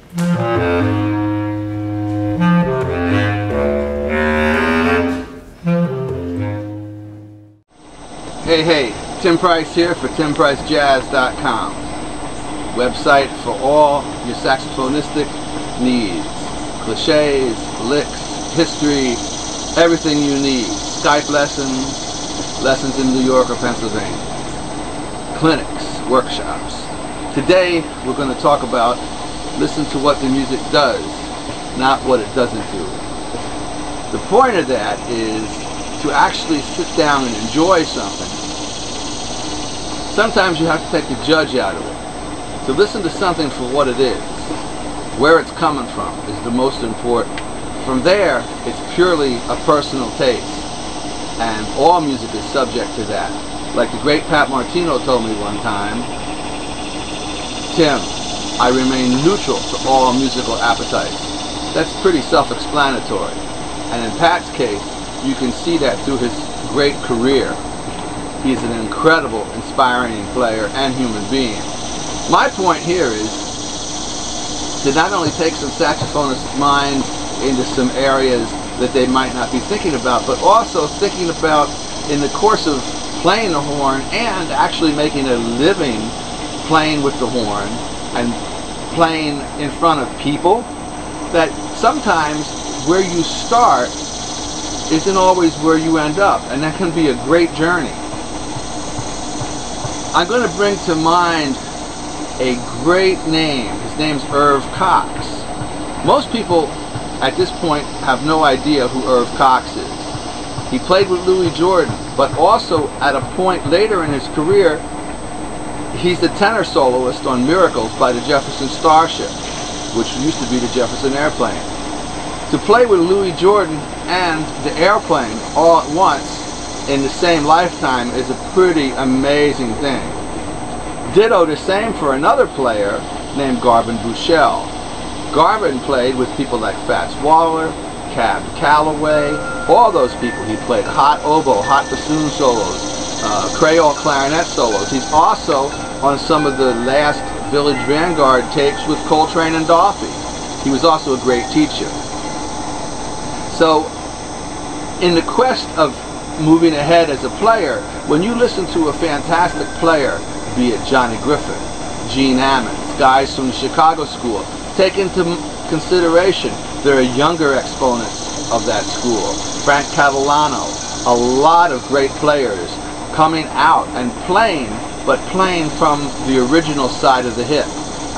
Hey, Tim Price here for TimPriceJazz.com. Website for all your saxophonistic needs. Cliches, licks, history, everything you need. Skype lessons, lessons in New York or Pennsylvania. Clinics, workshops. Today we're going to talk about listen to what the music does, not what it doesn't do. The point of that is to actually sit down and enjoy something. Sometimes you have to take the judge out of it. To listen to something for what it is, where it's coming from is the most important. From there, it's purely a personal taste, and all music is subject to that. Like the great Pat Martino told me one time, Tim, I remain neutral to all musical appetites. That's pretty self-explanatory. And in Pat's case, you can see that through his great career. He's an incredible, inspiring player and human being. My point here is to not only take some saxophonist minds into some areas that they might not be thinking about, but also thinking about, in the course of playing the horn and actually making a living playing with the horn and playing in front of people, that sometimes where you start isn't always where you end up, and that can be a great journey. I'm going to bring to mind a great name. His name's Irv Cox. Most people at this point have no idea who Irv Cox is. He played with Louis Jordan, but also at a point later in his career, he's the tenor soloist on Miracles by the Jefferson Starship, which used to be the Jefferson Airplane. To play with Louis Jordan and the Airplane all at once in the same lifetime is a pretty amazing thing. Ditto the same for another player named Garvin Bushell. Garvin played with people like Fats Waller, Cab Calloway, all those people. He played hot oboe, hot bassoon solos, Creole clarinet solos. He's also on some of the last Village Vanguard tapes with Coltrane and Dolphy. He was also a great teacher. So, in the quest of moving ahead as a player, when you listen to a fantastic player, be it Johnny Griffith, Gene Ammons, guys from the Chicago school, take into consideration there are younger exponents of that school. Frank Catalano, a lot of great players coming out and playing, but playing from the original side of the hip.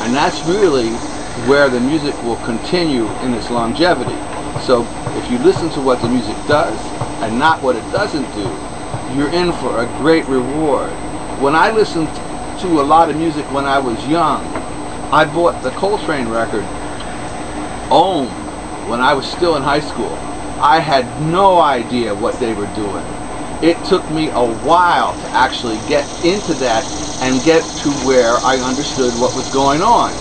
And that's really where the music will continue in its longevity. So if you listen to what the music does and not what it doesn't do, you're in for a great reward. When I listened to a lot of music when I was young, I bought the Coltrane record, Ohm, when I was still in high school. I had no idea what they were doing. It took me a while to actually get into that and get to where I understood what was going on.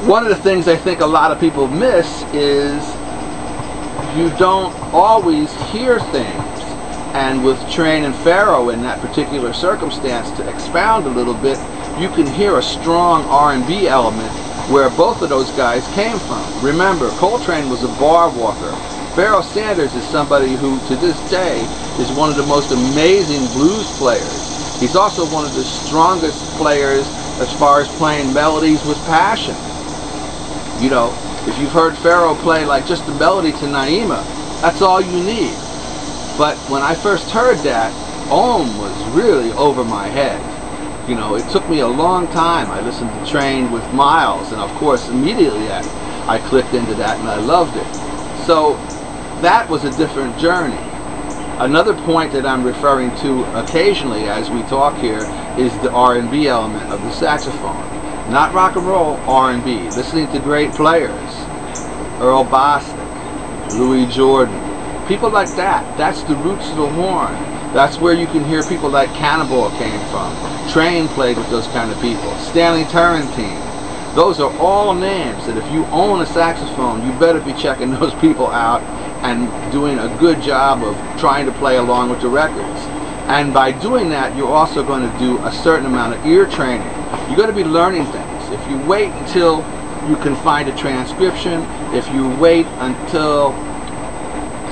One of the things I think a lot of people miss is you don't always hear things. And with Train and Pharaoh in that particular circumstance, to expound a little bit, you can hear a strong R&B element where both of those guys came from. Remember, Coltrane was a bar walker. Pharoah Sanders is somebody who, to this day, is one of the most amazing blues players. He's also one of the strongest players as far as playing melodies with passion. You know, if you've heard Pharoah play like just the melody to Naima, that's all you need. But when I first heard that, Ohm was really over my head. You know, it took me a long time. I listened to Train with Miles, and of course immediately I clicked into that and I loved it. So that was a different journey. Another point that I'm referring to occasionally as we talk here is the R&B element of the saxophone. Not rock and roll, R&B. Listening to great players. Earl Bostic, Louis Jordan, people like that. That's the roots of the horn. That's where you can hear people like Cannonball came from. Train played with those kind of people. Stanley Turrentine. Those are all names that if you own a saxophone, you better be checking those people out and doing a good job of trying to play along with the records. And by doing that, you're also going to do a certain amount of ear training. You're going to be learning things. If you wait until you can find a transcription. If you wait until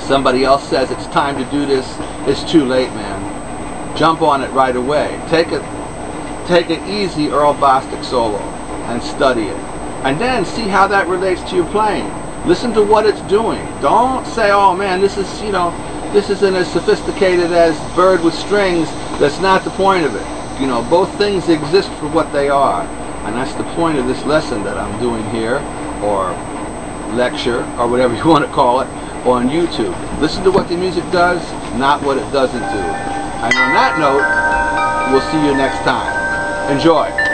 somebody else says it's time to do this, it's too late, man. Jump on it right away. Take an easy Earl Bostic solo and study it. And then see how that relates to your playing. Listen to what it's doing. Don't say, oh man, this is, you know, this isn't as sophisticated as Bird with Strings. That's not the point of it. You know, both things exist for what they are. And that's the point of this lesson that I'm doing here, or lecture, or whatever you want to call it, on YouTube. Listen to what the music does, not what it doesn't do. And on that note, we'll see you next time. Enjoy.